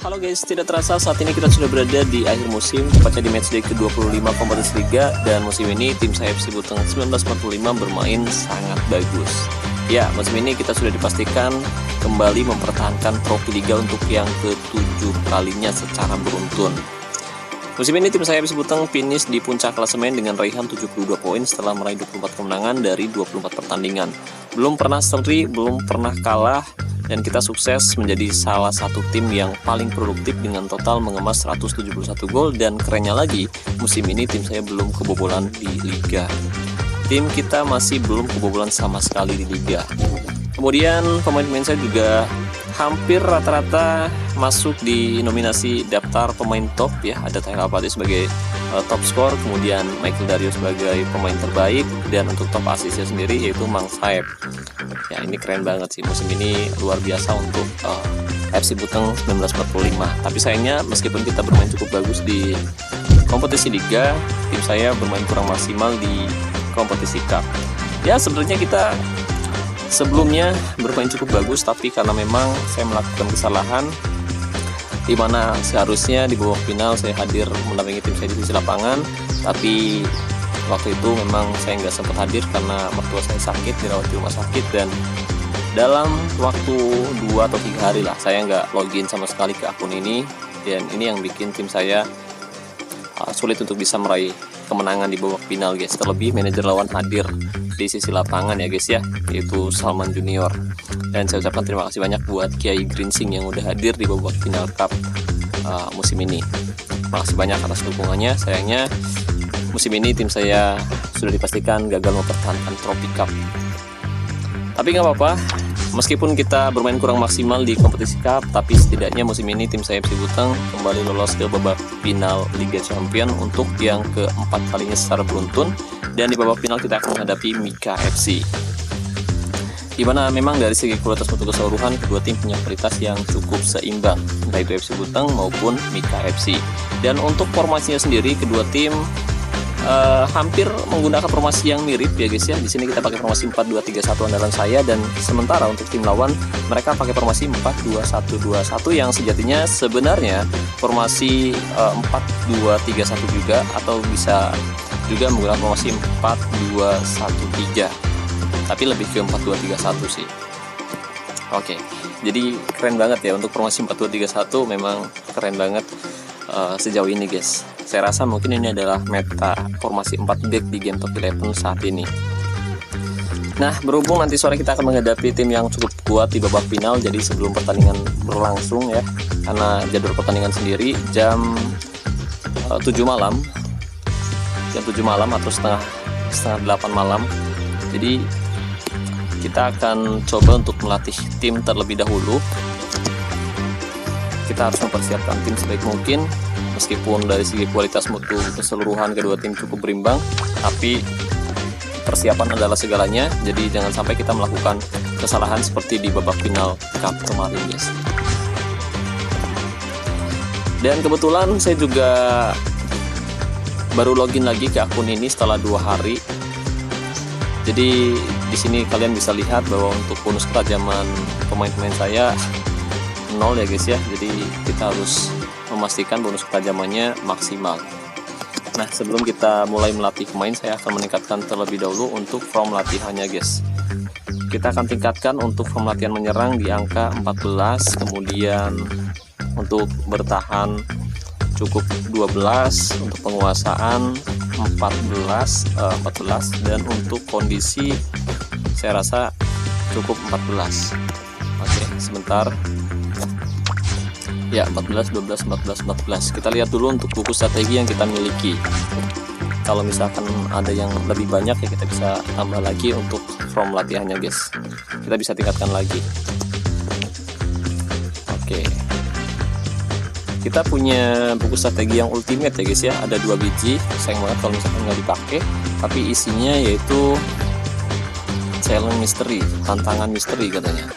Halo guys, tidak terasa saat ini kita sudah berada di akhir musim, tepatnya di matchday ke-25 kompetisi Liga, dan musim ini tim saya FC Buteng 1945 bermain sangat bagus. Ya, musim ini kita sudah dipastikan kembali mempertahankan trofi Liga untuk yang ke-7 kalinya secara beruntun. Musim ini tim saya FC Buteng finish di puncak klasemen dengan raihan 72 poin setelah meraih 24 kemenangan dari 24 pertandingan. Belum pernah seri, belum pernah kalah, dan kita sukses menjadi salah satu tim yang paling produktif dengan total mengemas 171 gol, dan kerennya lagi, musim ini tim saya belum kebobolan di Liga. Tim kita masih belum kebobolan sama sekali di Liga. Kemudian pemain-pemain saya juga hampir rata-rata masuk di nominasi daftar pemain top ya. Ada Taylor Apati sebagai top skor, kemudian Michael Dario sebagai pemain terbaik, dan untuk top asisnya sendiri yaitu Mang Saeb. Ya, ini keren banget sih, musim ini luar biasa untuk FC Buteng 1945. Tapi sayangnya meskipun kita bermain cukup bagus di kompetisi Liga, tim saya bermain kurang maksimal di kompetisi Cup. Ya, sebenarnya kita sebelumnya bermain cukup bagus, tapi karena memang saya melakukan kesalahan di mana seharusnya di babak final saya hadir mendampingi tim saya di sisi lapangan, tapi waktu itu memang saya nggak sempat hadir karena mertua saya sakit, dirawat di rumah sakit, dan dalam waktu 2 atau 3 hari lah saya nggak login sama sekali ke akun ini, dan ini yang bikin tim saya sulit untuk bisa meraih kemenangan di babak final guys. Terlebih manajer lawan hadir di sisi lapangan ya guys ya, yaitu Salman Junior, dan saya ucapkan terima kasih banyak buat Kiai Grinsing yang udah hadir di babak final Cup musim ini. Makasih banyak atas dukungannya. Sayangnya musim ini tim saya sudah dipastikan gagal mempertahankan trofi Cup. Tapi nggak apa-apa, meskipun kita bermain kurang maksimal di kompetisi Cup, tapi setidaknya musim ini tim saya FC Buteng kembali lolos ke babak final Liga Champion untuk yang keempat kalinya secara beruntun, dan di babak final kita akan menghadapi Mika FC. Dimana memang dari segi kualitas untuk keseluruhan kedua tim punya kualitas yang cukup seimbang, baik itu FC Buteng maupun Mika FC. Dan untuk formasinya sendiri kedua tim hampir menggunakan formasi yang mirip ya guys ya. Di sini kita pakai formasi 4-2-3-1 andalan saya, dan sementara untuk tim lawan mereka pakai formasi 4-2-1-2-1 yang sejatinya sebenarnya formasi 4-2-3-1 juga, atau bisa juga menggunakan formasi 4-2-1-3, tapi lebih ke 4-2-3-1 sih. Oke, jadi keren banget ya untuk formasi 4-2-3-1, memang keren banget sejauh ini guys. Saya rasa mungkin ini adalah meta formasi 4 back di game top 11 saat ini. Nah, berhubung nanti sore kita akan menghadapi tim yang cukup kuat di babak final, jadi sebelum pertandingan berlangsung ya, karena jadwal pertandingan sendiri jam 7 malam, atau setengah 8 malam. Jadi kita akan coba untuk melatih tim terlebih dahulu. Kita harus mempersiapkan tim sebaik mungkin, meskipun dari segi kualitas mutu keseluruhan kedua tim cukup berimbang, tapi persiapan adalah segalanya. Jadi jangan sampai kita melakukan kesalahan seperti di babak final Cup kemarin guys. Dan kebetulan saya juga baru login lagi ke akun ini setelah 2 hari. Jadi di sini kalian bisa lihat bahwa untuk bonus ketajaman pemain-pemain saya 0 ya guys ya. Jadi kita harus memastikan bonus ketajamannya maksimal. Nah, sebelum kita mulai melatih pemain, saya akan meningkatkan terlebih dahulu untuk form latihannya guys. Kita akan tingkatkan untuk form latihan menyerang di angka 14, kemudian untuk bertahan cukup 12, untuk penguasaan 14, dan untuk kondisi saya rasa cukup 14. Oke, sebentar. Ya, 14, 12, 14. Kita lihat dulu untuk buku strategi yang kita miliki. Kalau misalkan ada yang lebih banyak ya kita bisa tambah lagi untuk form latihannya guys. Kita bisa tingkatkan lagi. Oke. Kita punya buku strategi yang ultimate ya guys ya. Ada 2 biji. Sayang banget kalau misalkan nggak dipakai. Tapi isinya yaitu challenge misteri, tantangan misteri katanya.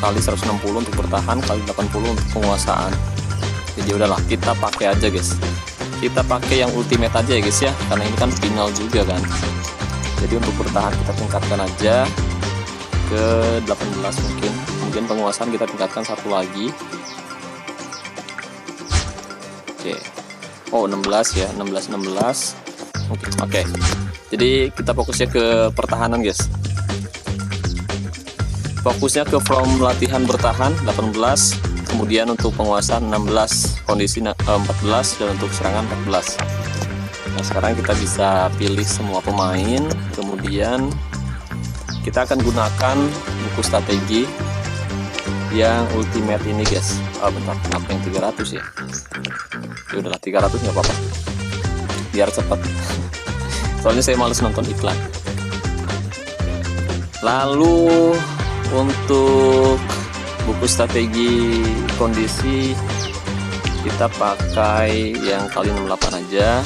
Kali 160 untuk bertahan, kali 80 untuk penguasaan. Jadi udahlah, kita pakai aja guys. Kita pakai yang ultimate aja ya guys ya, karena ini kan final juga kan. Jadi untuk bertahan kita tingkatkan aja ke 18 mungkin. Kemudian penguasaan kita tingkatkan 1 lagi. Oke. Oh 16 ya, 16. Oke. Jadi kita fokusnya ke pertahanan guys. Fokusnya ke from latihan bertahan 18, kemudian untuk penguasaan 16, kondisi 14, dan untuk serangan 14. Nah sekarang kita bisa pilih semua pemain, kemudian kita akan gunakan buku strategi yang ultimate ini guys. Bentar, kenapa yang 300 ya? Ya udahlah 300 nggak apa-apa, biar cepat. Soalnya saya males nonton iklan. Lalu untuk buku strategi kondisi kita pakai yang kali 68 aja,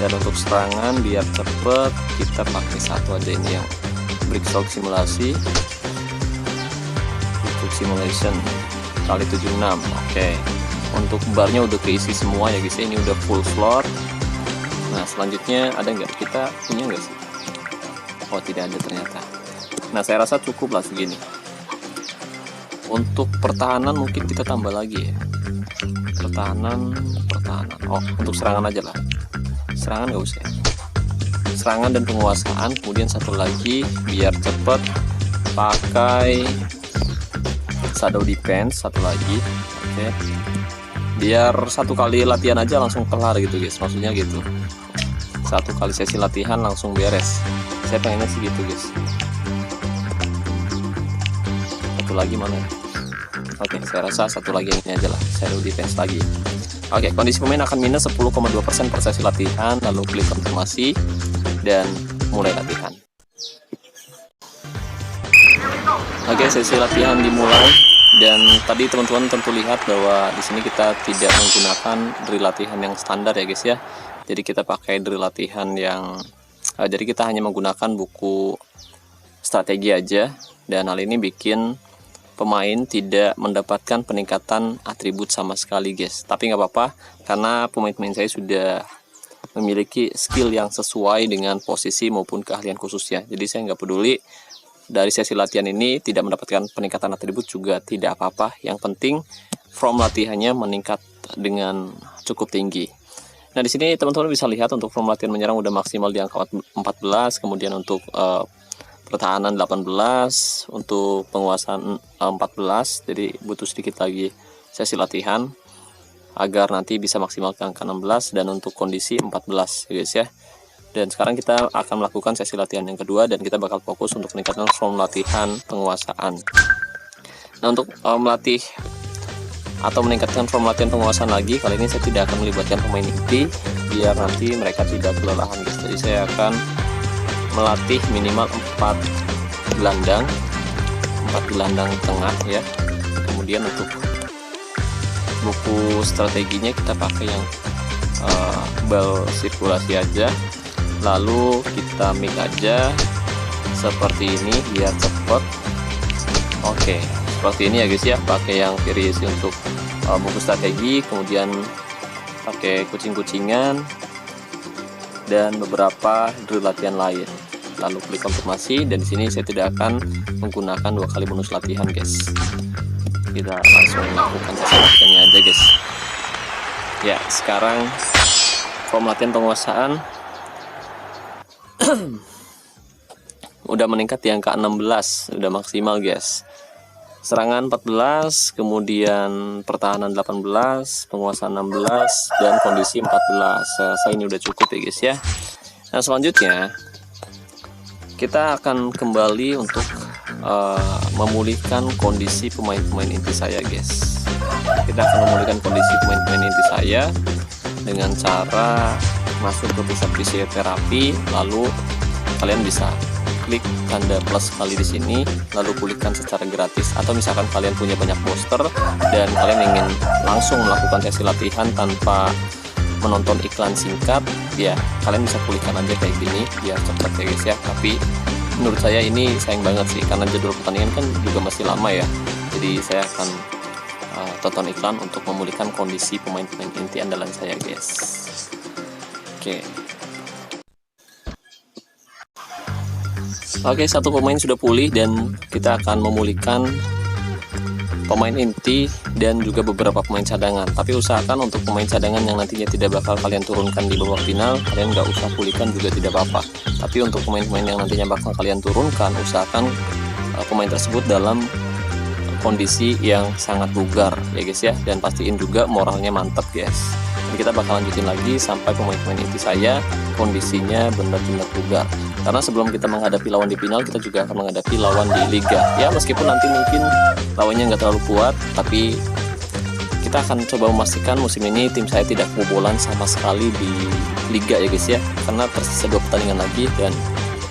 dan untuk serangan biar cepet kita pakai satu aja, ini yang brick shock simulasi, untuk simulation kali 76. Oke. Untuk barnya udah keisi semua ya guys, ini udah full floor. Nah selanjutnya ada nggak, kita punya nggak sih? Oh tidak ada ternyata. Nah saya rasa cukup lah segini. Untuk pertahanan mungkin kita tambah lagi ya. Pertahanan. Oh untuk serangan aja lah. Serangan nggak usah. Serangan dan penguasaan, kemudian satu lagi biar cepet pakai shadow defense satu lagi. Oke. Biar satu kali latihan aja langsung kelar gitu guys, maksudnya gitu. Satu kali sesi latihan langsung beres. Saya pengennya sih gitu guys. Satu lagi mana? Oke, saya rasa satu lagi ini aja lah, shadow defense lagi. Oke, kondisi pemain akan minus 10,2% per sesi latihan, lalu klik konfirmasi dan mulai latihan. Oke, sesi latihan dimulai. Dan tadi teman-teman tentu lihat bahwa di sini kita tidak menggunakan drill latihan yang standar ya guys ya. Jadi kita pakai drill latihan yang jadi kita hanya menggunakan buku strategi aja, dan hal ini bikin pemain tidak mendapatkan peningkatan atribut sama sekali guys. Tapi nggak apa-apa, karena pemain-pemain saya sudah memiliki skill yang sesuai dengan posisi maupun keahlian khususnya. Jadi saya nggak peduli dari sesi latihan ini tidak mendapatkan peningkatan atribut juga tidak apa-apa. Yang penting from latihannya meningkat dengan cukup tinggi. Nah di sini teman-teman bisa lihat untuk from latihan menyerang udah maksimal di angka 14, kemudian untuk pertahanan 18, untuk penguasaan 14. Jadi butuh sedikit lagi sesi latihan agar nanti bisa maksimal ke angka 16, dan untuk kondisi 14 guys ya. Dan sekarang kita akan melakukan sesi latihan yang kedua, dan kita bakal fokus untuk meningkatkan from latihan penguasaan. Nah untuk melatih atau meningkatkan from latihan penguasaan lagi, kali ini saya tidak akan melibatkan pemain inti biar nanti mereka tidak kelelahan guys. Jadi saya akan melatih minimal 4 gelandang tengah ya. Kemudian untuk buku strateginya kita pakai yang bal sirkulasi aja, lalu kita mix aja seperti ini biar cepet. Oke, seperti ini ya guys ya, pakai yang variasi untuk buku strategi, kemudian pakai kucing-kucingan dan beberapa drill latihan lain, lalu klik konfirmasi. Dan di sini saya tidak akan menggunakan 2 kali bonus latihan guys, kita langsung melakukan sesi latihannya aja guys ya. Sekarang form latihan penguasaan udah meningkat di angka 16, udah maksimal guys. Serangan 14, kemudian pertahanan 18, penguasaan 16, dan kondisi 14. Saya ini udah cukup ya guys ya. Nah selanjutnya kita akan kembali untuk memulihkan kondisi pemain-pemain inti saya guys. Kita akan memulihkan kondisi pemain-pemain inti saya dengan cara masuk ke pusat fisioterapi, lalu kalian bisa klik tanda plus sekali di sini, lalu pulihkan secara gratis. Atau misalkan kalian punya banyak poster dan kalian ingin langsung melakukan sesi latihan tanpa menonton iklan singkat, ya kalian bisa pulihkan aja kayak gini biar cepat ya guys ya. Tapi menurut saya ini sayang banget sih, karena jadwal pertandingan kan juga masih lama ya. Jadi saya akan tonton iklan untuk memulihkan kondisi pemain-pemain inti andalan saya guys. Oke, satu pemain sudah pulih dan kita akan memulihkan pemain inti dan juga beberapa pemain cadangan. Tapi usahakan untuk pemain cadangan yang nantinya tidak bakal kalian turunkan di babak final, kalian nggak usah pulihkan juga tidak apa-apa. Tapi untuk pemain-pemain yang nantinya bakal kalian turunkan, usahakan pemain tersebut dalam kondisi yang sangat bugar ya guys ya, dan pastiin juga moralnya mantap guys. Dan kita bakal lanjutin lagi sampai pemain-pemain inti saya kondisinya benar-benar bugar, karena sebelum kita menghadapi lawan di final, kita juga akan menghadapi lawan di liga ya. Meskipun nanti mungkin lawannya nggak terlalu kuat, tapi kita akan coba memastikan musim ini tim saya tidak kebobolan sama sekali di liga ya guys ya, karena tersisa 2 pertandingan lagi. Dan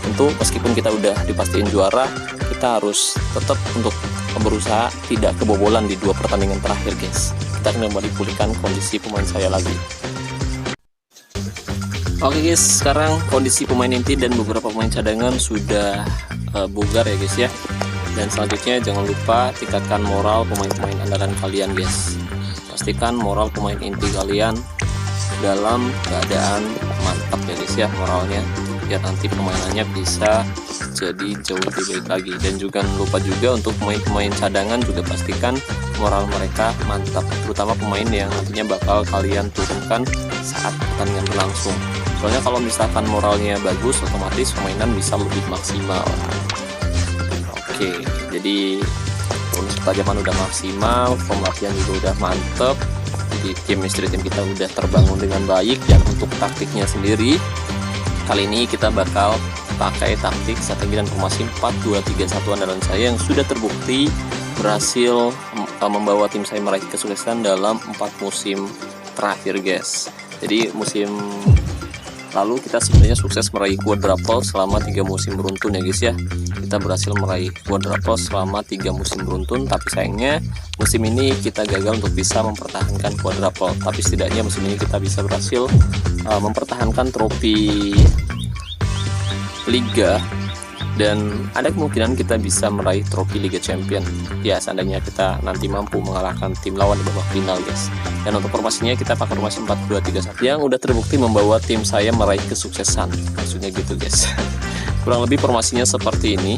tentu meskipun kita udah dipastiin juara, kita harus tetap untuk berusaha tidak kebobolan di 2 pertandingan terakhir guys. Kita akan kembali pulihkan kondisi pemain saya lagi. Oke guys, sekarang kondisi pemain inti dan beberapa pemain cadangan sudah bugar ya guys ya. Dan selanjutnya jangan lupa tingkatkan moral pemain-pemain andalan kalian guys. Pastikan moral pemain inti kalian dalam keadaan mantap ya guys ya moralnya, biar nanti permainannya bisa jadi jauh lebih baik lagi. Dan juga lupa juga untuk pemain-pemain cadangan juga pastikan moral mereka mantap, terutama pemain yang nantinya bakal kalian turunkan saat pertandingan berlangsung. Soalnya kalau misalkan moralnya bagus, otomatis permainan bisa lebih maksimal. Oke, jadi bonus ketajaman udah maksimal, form latihan juga udah mantep, jadi chemistry tim kita udah terbangun dengan baik. Dan untuk taktiknya sendiri, kali ini kita bakal pakai taktik strategi dan formasi 4-2-3-1 andalan saya yang sudah terbukti berhasil membawa tim saya meraih kesuksesan dalam 4 musim terakhir guys. Jadi musim lalu kita sebenarnya sukses meraih quadruple selama 3 musim beruntun ya guys ya. Kita berhasil meraih quadruple selama 3 musim beruntun, tapi sayangnya musim ini kita gagal untuk bisa mempertahankan quadruple. Tapi setidaknya musim ini kita bisa berhasil mempertahankan trofi Liga, dan ada kemungkinan kita bisa meraih trofi Liga Champion ya, seandainya kita nanti mampu mengalahkan tim lawan di babak final guys. Dan untuk formasinya kita pakai formasi 4-2-3-1 yang udah terbukti membawa tim saya meraih kesuksesan, maksudnya gitu guys. Kurang lebih formasinya seperti ini.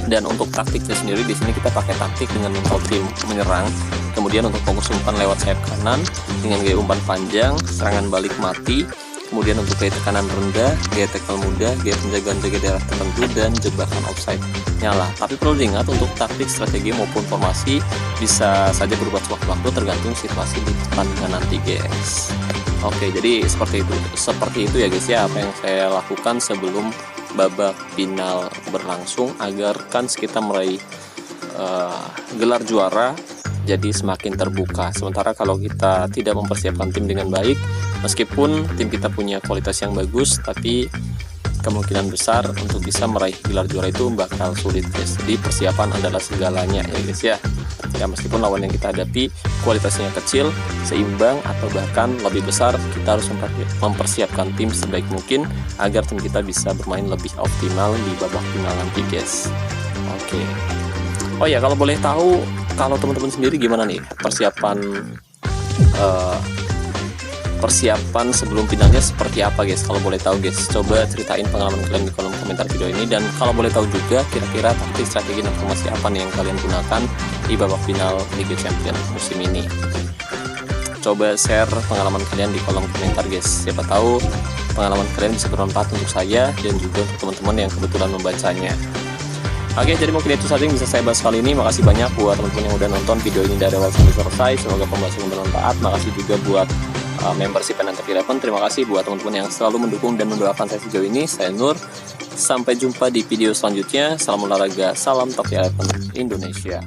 Dan untuk taktiknya sendiri, di sini kita pakai taktik dengan mental tim menyerang, kemudian untuk fokus umpan lewat sayap kanan dengan gaya umpan panjang, serangan balik mati, kemudian untuk gaya tekanan rendah, gaya tackle mudah, gaya penjagaan jaga daerah tertentu, dan jebakan offside nyala. Tapi perlu diingat, untuk taktik, strategi maupun formasi bisa saja berubah sewaktu-waktu tergantung situasi di pertandingan nanti guys. Oke, jadi seperti itu ya guys ya, apa yang saya lakukan sebelum babak final berlangsung agar kans kita meraih gelar juara jadi semakin terbuka. Sementara kalau kita tidak mempersiapkan tim dengan baik, meskipun tim kita punya kualitas yang bagus, tapi kemungkinan besar untuk bisa meraih gelar juara itu bakal sulit guys. Jadi persiapan adalah segalanya ya guys ya. Ya meskipun lawan yang kita hadapi kualitasnya kecil, seimbang, atau bahkan lebih besar, kita harus mempersiapkan tim sebaik mungkin agar tim kita bisa bermain lebih optimal di babak final nanti guys. Oke. Oh ya, kalau boleh tahu, kalau teman-teman sendiri gimana nih persiapan sebelum finalnya seperti apa guys? Kalau boleh tahu guys, coba ceritain pengalaman kalian di kolom komentar video ini. Dan kalau boleh tahu juga kira-kira taktik, strategi, dan formasi apa nih yang kalian gunakan di babak final Liga Champions musim ini. Coba share pengalaman kalian di kolom komentar guys, siapa tahu pengalaman kalian bisa bermanfaat untuk saya dan juga untuk teman-teman yang kebetulan membacanya. Oke, jadi mungkin itu saja yang bisa saya bahas kali ini. Makasih banyak buat teman-teman yang udah nonton video ini dari awal sampai selesai. Semoga pembahasannya bermanfaat. Makasih juga buat membership dan Eleven. Terima kasih buat teman-teman yang selalu mendukung dan mendoakan saya sejauh ini. Saya Nur. Sampai jumpa di video selanjutnya. Salam olahraga, salam Top Eleven Indonesia.